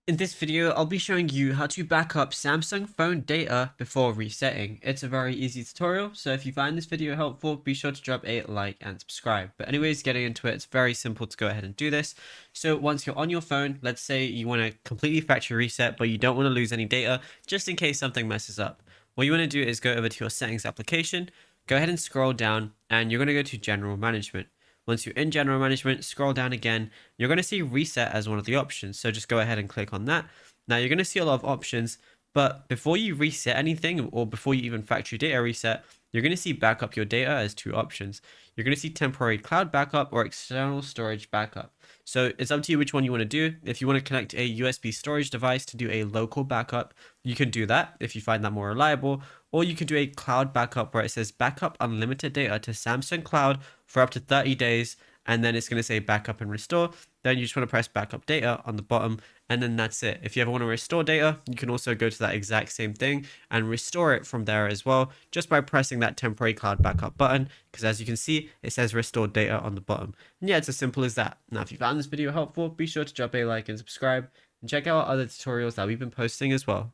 In this video, I'll be showing you how to back up Samsung phone data before resetting. It's a very easy tutorial, so if you find this video helpful, be sure to drop a like and subscribe. But anyways, getting into it, it's very simple to go ahead and do this. So once you're on your phone, let's say you want to completely factory reset, but you don't want to lose any data, just in case something messes up. What you want to do is go over to your settings application, go ahead and scroll down, and you're going to go to general management. Once you're in general management, scroll down again. You're going to see reset as one of the options. So just go ahead and click on that. Now you're going to see a lot of options, but before you reset anything or before you even factory data reset, you're going to see backup your data as two options. You're going to see temporary cloud backup or external storage backup. So it's up to you which one you want to do. If you want to connect a USB storage device to do a local backup, you can do that if you find that more reliable. Or you could do a cloud backup where it says backup unlimited data to Samsung Cloud for up to 30 days. And then it's going to say backup and restore. Then you just want to press backup data on the bottom. And then that's it. If you ever want to restore data, you can also go to that exact same thing and restore it from there as well, just by pressing that temporary cloud backup button. Because as you can see, it says restore data on the bottom. And yeah, it's as simple as that. Now, if you found this video helpful, be sure to drop a like and subscribe. And check out our other tutorials that we've been posting as well.